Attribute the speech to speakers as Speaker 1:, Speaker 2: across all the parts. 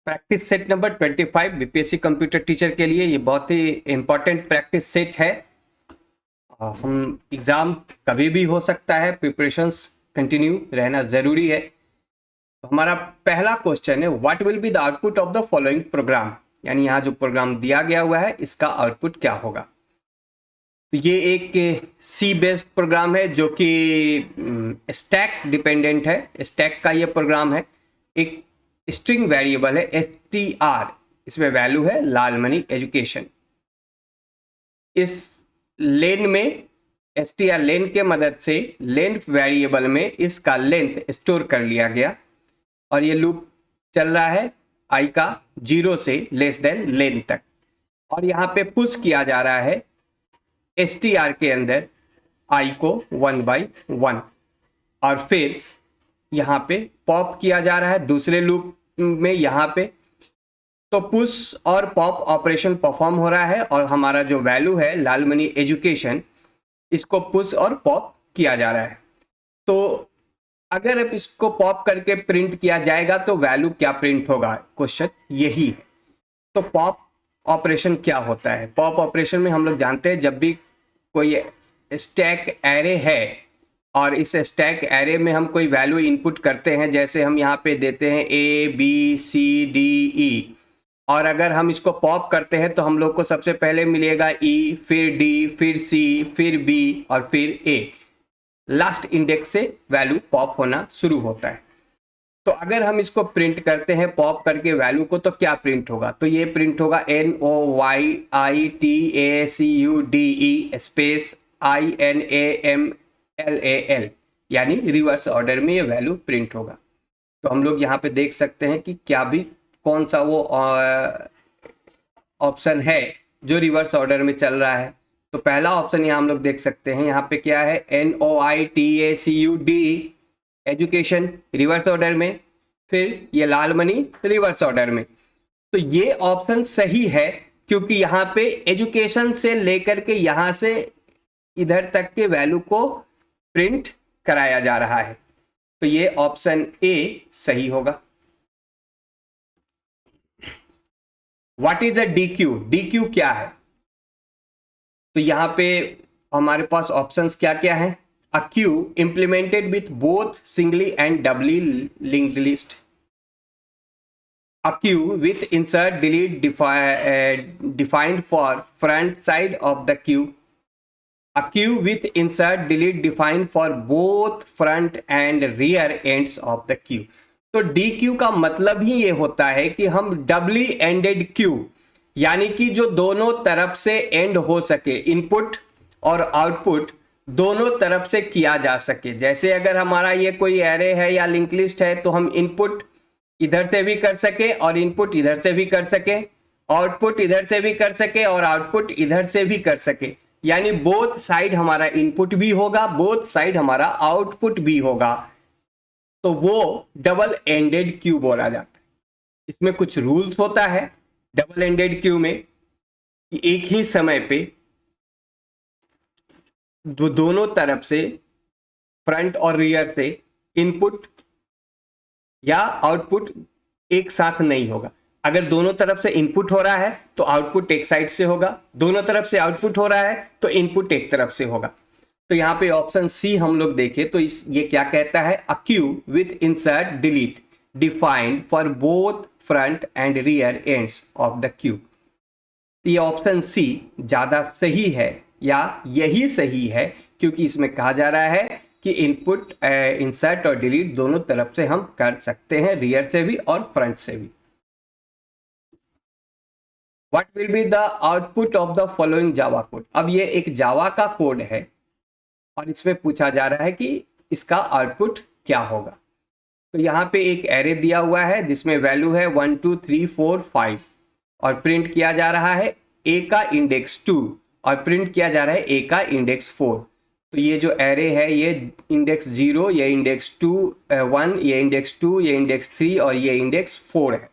Speaker 1: Practice set number 25 BPSC computer teacher के लिए ये बहुत ही इंपॉर्टेंट प्रैक्टिस सेट है। हम एग्जाम कभी भी हो सकता है, प्रिपरेशंस कंटिन्यू रहना जरूरी है। तो हमारा पहला क्वेश्चन है, what will be the output of the following programme, यानी यहाँ जो प्रोग्राम दिया गया हुआ है इसका आउटपुट क्या होगा। तो ये एक सी बेस्ड प्रोग्राम है जो कि स्टैक डिपेंडेंट है। स्टैक का ये प्रोग्राम है। एक स्ट्रिंग वेरिएबल है str, इसमें वैल्यू है लालमणि एजुकेशन। इस लेन में str लेन के मदद से लेंथ वेरिएबल में इसका लेंथ स्टोर कर लिया गया और ये लूप चल रहा है i का 0 से लेस देन लेन तक। और यहाँ पे पुश किया जा रहा है str के अंदर i को 1/1 और फिर यहाँ पे पॉप किया जा रहा है दूसरे लूप में। यहाँ पे तो पुश और पॉप ऑपरेशन परफॉर्म हो रहा है और हमारा जो वैल्यू है लालमणि एजुकेशन, इसको पुश और पॉप किया जा रहा है। तो अगर अब इसको पॉप करके प्रिंट किया जाएगा तो वैल्यू क्या प्रिंट होगा, क्वेश्चन यही है। तो पॉप ऑपरेशन क्या होता है? पॉप ऑपरेशन में हम लोग जानते हैं जब भी कोई स्टैक एरे है और इस स्टैक एरे में हम कोई वैल्यू इनपुट करते हैं, जैसे हम यहाँ पे देते हैं A B C D E, और अगर हम इसको पॉप करते हैं तो हम लोग को सबसे पहले मिलेगा E, फिर D, फिर C, फिर B और फिर A। लास्ट इंडेक्स से वैल्यू पॉप होना शुरू होता है। तो अगर हम इसको प्रिंट करते हैं पॉप करके वैल्यू को, तो क्या प्रिंट होगा? तो ये प्रिंट होगा NOYITACUDE स्पेस INAMLAL, यानी रिवर्स ऑर्डर में ये वैल्यू प्रिंट होगा। तो हम लोग यहाँ पे देख सकते हैं कि क्या भी कौन सा वो ऑप्शन है जो रिवर्स ऑर्डर में चल रहा है। तो पहला ऑप्शन यहाँ हम लोग देख सकते हैं, यहाँ पे क्या है NOITACUDE एजुकेशन रिवर्स ऑर्डर में, फिर ये लालमणि रिवर्स ऑर्डर में। तो ये ऑप्शन सही है क्योंकि यहाँ पे एजुकेशन से लेकर के यहाँ से इधर तक के वैल्यू को प्रिंट कराया जा रहा है। तो ये ऑप्शन ए सही होगा। What is a DQ? DQ क्या है? तो यहाँ पे हमारे पास ऑप्शंस क्या क्या है? A queue implemented with both singly and doubly linked list. A queue with insert delete defined for front side of the queue. A queue with insert delete defined for both front and rear ends of the queue. तो DQ का मतलब ही ये होता है कि हम डबली ended queue, यानी कि जो दोनों तरफ से एंड हो सके, इनपुट और आउटपुट दोनों तरफ से किया जा सके। जैसे अगर हमारा ये कोई एरे है या लिंक लिस्ट है तो हम इनपुट इधर से भी कर सके और इनपुट इधर से भी कर सके, आउटपुट इधर से भी कर सके और आउटपुट इधर से भी कर सके, यानी बोथ साइड हमारा इनपुट भी होगा, बोथ साइड हमारा आउटपुट भी होगा। तो वो डबल एंडेड क्यू बोला जाता है। इसमें कुछ रूल्स होता है डबल एंडेड क्यू में कि एक ही समय पे दोनों तरफ से फ्रंट और रियर से इनपुट या आउटपुट एक साथ नहीं होगा। अगर दोनों तरफ से इनपुट हो रहा है तो आउटपुट एक साइड से होगा, दोनों तरफ से आउटपुट हो रहा है तो इनपुट एक तरफ से होगा। तो यहाँ पे ऑप्शन सी हम लोग देखें तो ये क्या कहता है? A queue with insert delete defined for both front and rear ends of the queue. ये ऑप्शन सी ज्यादा सही है या यही सही है क्योंकि इसमें कहा जा रहा है कि इनपुट इंसर्ट और डिलीट दोनों तरफ से हम कर सकते हैं, रियर से भी और फ्रंट से भी। What will be the output of the following Java code? अब ये एक जावा का कोड है और इसमें पूछा जा रहा है कि इसका आउटपुट क्या होगा। तो यहाँ पे एक एरे दिया हुआ है जिसमें वैल्यू है 1 2 3 4 5 और प्रिंट किया जा रहा है ए का इंडेक्स 2 और प्रिंट किया जा रहा है ए का इंडेक्स 4। तो ये जो एरे है ये इंडेक्स 0, ये इंडेक्स 1, ये इंडेक्स 2, ये इंडेक्स 3 और ये इंडेक्स 4 है।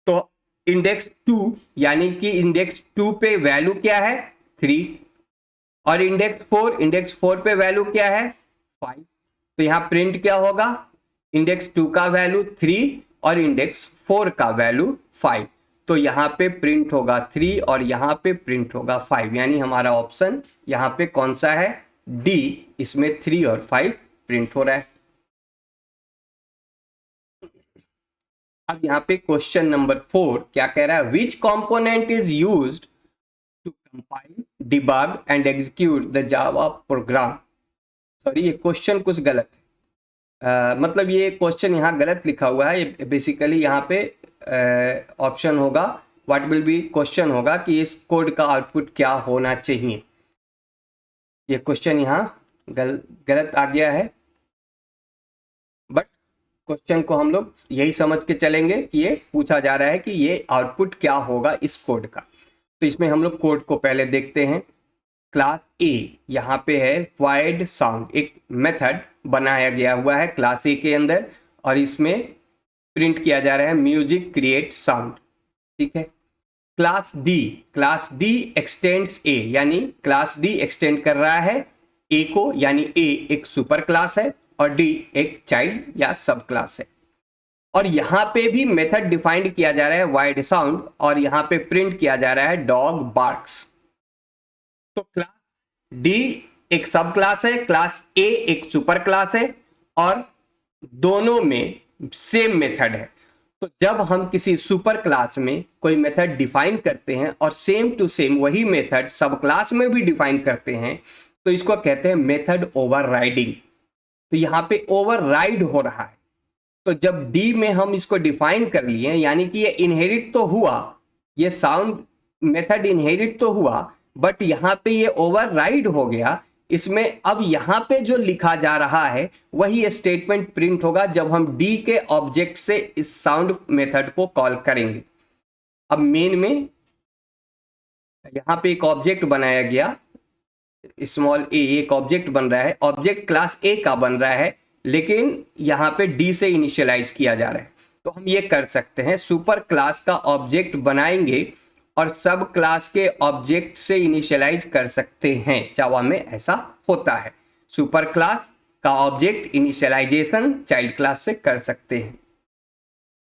Speaker 1: तो इंडेक्स 2 यानी कि इंडेक्स 2 पे वैल्यू क्या है? 3 और इंडेक्स 4 पे वैल्यू क्या है? 5। तो यहाँ प्रिंट क्या होगा? इंडेक्स 2 का वैल्यू 3 और इंडेक्स 4 का वैल्यू 5। तो यहाँ पे प्रिंट होगा 3 और यहाँ पे प्रिंट होगा 5, यानी हमारा ऑप्शन यहाँ पे कौन सा है, डी, इसमें 3 और 5 प्रिंट हो रहा है। अब यहाँ पे क्वेश्चन नंबर 4 क्या कह रहा है, which component is used to compile, debug and execute the Java program. Sorry, ये क्वेश्चन कुछ गलत है, मतलब ये क्वेश्चन यहाँ गलत लिखा हुआ है। ये बेसिकली यहाँ पे ऑप्शन होगा, व्हाट विल बी, क्वेश्चन होगा कि इस कोड का आउटपुट क्या होना चाहिए। ये क्वेश्चन यहाँ गलत आ गया है, बट क्वेश्चन को हम लोग यही समझ के चलेंगे कि ये पूछा जा रहा है कि ये आउटपुट क्या होगा इस कोड का। तो इसमें हम लोग कोड को पहले देखते हैं। क्लास ए यहाँ पे है वाइड साउंड, एक मेथड बनाया गया हुआ है क्लास ए के अंदर, और इसमें प्रिंट किया जा रहा है म्यूजिक क्रिएट साउंड। ठीक है। क्लास डी एक्सटेंड्स ए, यानी क्लास डी एक्सटेंड कर रहा है ए को, यानी ए एक सुपर क्लास है और डी एक चाइल्ड या सब क्लास है। और यहाँ पे भी मेथड डिफाइंड किया जा रहा है वाइड साउंड, और यहाँ पे प्रिंट किया जा रहा है डॉग बार्क्स। तो क्लास डी एक सब क्लास है, क्लास ए एक सुपर क्लास है, और दोनों में सेम मेथड है। तो जब हम किसी सुपर क्लास में कोई मेथड डिफाइन करते हैं और सेम टू सेम वही मेथड सब क्लास में भी डिफाइन करते हैं, तो इसको कहते हैं मेथड ओवरराइडिंग। तो यहाँ पे ओवरराइड हो रहा है। तो जब डी में हम इसको डिफाइन कर लिए, यानी कि ये इनहेरिट तो हुआ, ये साउंड मेथड इनहेरिट तो हुआ, बट यहाँ पे ये ओवरराइड हो गया। इसमें अब यहाँ पे जो लिखा जा रहा है वही स्टेटमेंट प्रिंट होगा जब हम डी के ऑब्जेक्ट से इस साउंड मेथड को कॉल करेंगे। अब मेन में यहाँ पे एक ऑब्जेक्ट बनाया गया, स्मॉल ए, एक ऑब्जेक्ट बन रहा है, ऑब्जेक्ट क्लास ए का बन रहा है, लेकिन यहाँ पे डी से इनिशियलाइज किया जा रहा है। तो हम ये कर सकते हैं, सुपर क्लास का ऑब्जेक्ट बनाएंगे और सब क्लास के ऑब्जेक्ट से इनिशियलाइज कर सकते हैं। जावा में ऐसा होता है, सुपर क्लास का ऑब्जेक्ट इनिशियलाइजेशन चाइल्ड क्लास से कर सकते हैं।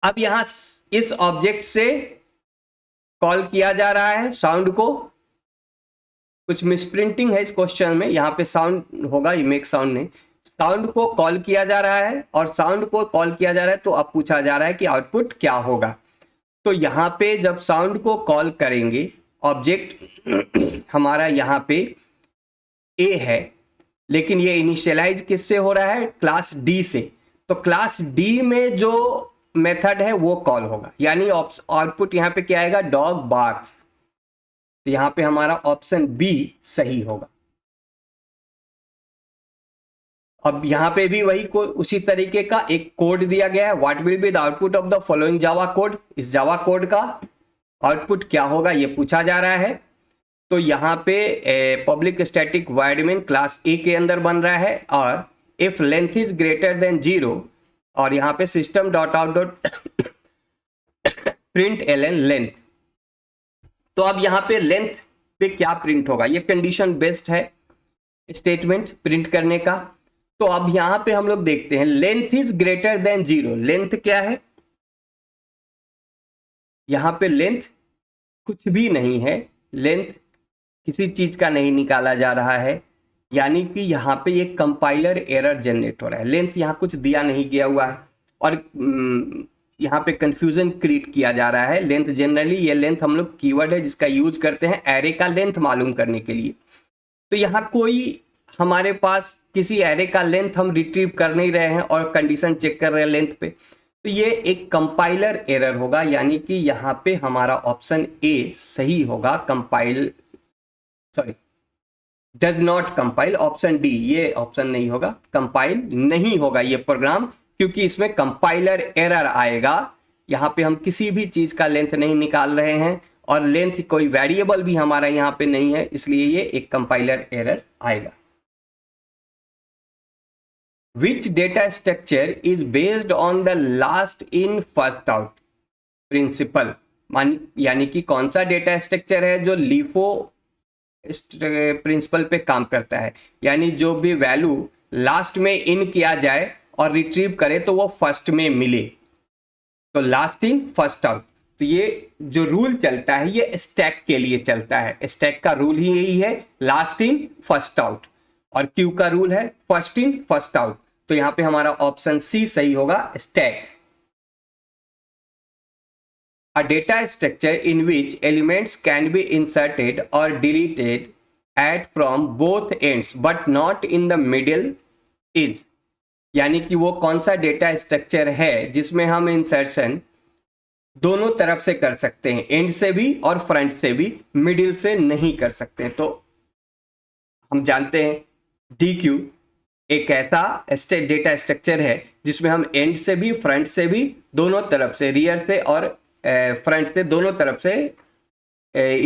Speaker 1: अब यहां इस ऑब्जेक्ट से कॉल किया जा रहा है साउंड को, कुछ मिसप्रिंटिंग है इस क्वेश्चन में, यहाँ पे साउंड होगा, ये मेक साउंड नहीं, साउंड को कॉल किया जा रहा है, और साउंड को कॉल किया जा रहा है तो अब पूछा जा रहा है कि आउटपुट क्या होगा। तो यहाँ पे जब साउंड को कॉल करेंगे, ऑब्जेक्ट हमारा यहाँ पे ए है, लेकिन ये इनिशियलाइज किससे हो रहा है, क्लास डी से। तो क्लास डी में जो मेथड है वो कॉल होगा, यानी आउटपुट यहाँ पे क्या आएगा, डॉग बार्क्स। तो यहाँ पे हमारा ऑप्शन बी सही होगा। अब यहाँ पे भी वही उसी तरीके का एक कोड दिया गया है, what will be the output of the following Java code. इस जावा कोड का आउटपुट क्या होगा ये पूछा जा रहा है। तो यहाँ पे public static void main class A के अंदर बन रहा है, और if length is greater than 0, और यहाँ पे system dot out dot print ln length. तो अब यहाँ पे लेंथ पे क्या प्रिंट होगा, ये कंडीशन बेस्ड है स्टेटमेंट प्रिंट करने का। तो अब यहां पे हम लोग देखते हैं, length is greater than 0। Length क्या है, यहां पे लेंथ कुछ भी नहीं है, लेंथ किसी चीज का नहीं निकाला जा रहा है, यानी कि यहां पे ये कंपाइलर एरर जनरेट हो रहा है। लेंथ यहां कुछ दिया नहीं गया हुआ है, और यहां पे कंफ्यूजन क्रिएट किया जा रहा है। लेंथ जनरली, ये लेंथ हम लोग कीवर्ड है जिसका यूज करते हैं एरे का लेंथ मालूम करने के लिए। तो यहां कोई हमारे पास किसी एरे का लेंथ हम रिट्रीव कर नहीं रहे हैं और कंडीशन चेक कर रहे हैं लेंथ पे, तो ये एक कंपाइलर एरर होगा, यानी कि यहाँ पे हमारा ऑप्शन ए सही होगा। Does not compile, option D, ये ऑप्शन नहीं होगा, कंपाइल नहीं होगा ये प्रोग्राम, क्योंकि इसमें कंपाइलर एरर आएगा। यहाँ पे हम किसी भी चीज का लेंथ नहीं निकाल रहे हैं, और लेंथ कोई वेरिएबल भी हमारा यहाँ पे नहीं है, इसलिए ये एक कंपाइलर एरर आएगा। Which data structure is based on the last in first out principle? यानी कि कौन सा डेटा स्ट्रक्चर है जो लीफो प्रिंसिपल पे काम करता है, यानी जो भी वैल्यू लास्ट में इन किया जाए और रिट्रीव करे तो वो फर्स्ट में मिले। तो लास्ट इन फर्स्ट आउट। तो ये जो रूल चलता है ये स्टैक के लिए चलता है, स्टैक का रूल ही यही है, लास्ट इन फर्स्ट आउट। और क्यू का रूल है फर्स्ट इन फर्स्ट आउट। तो यहां पे हमारा ऑप्शन सी सही होगा, stack. A data structure in which elements can be inserted or deleted at from both ends but not in the middle is, यानी कि वो कौन सा डेटा स्ट्रक्चर है जिसमें हम इंसर्शन दोनों तरफ से कर सकते हैं, एंड से भी और फ्रंट से भी, मिडिल से नहीं कर सकते। तो हम जानते हैं DQ एक ऐसा डेटा स्ट्रक्चर है जिसमें हम एंड से भी फ्रंट से भी दोनों तरफ से, रियर से और फ्रंट से दोनों तरफ से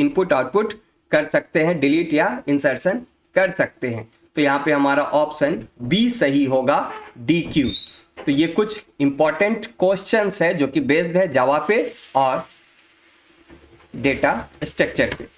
Speaker 1: इनपुट आउटपुट कर सकते हैं, डिलीट या इंसर्शन कर सकते हैं। तो यहाँ पे हमारा ऑप्शन बी सही होगा, DQ। तो ये कुछ इंपॉर्टेंट क्वेश्चंस है जो कि बेस्ड है जावा पे और डेटा स्ट्रक्चर पे।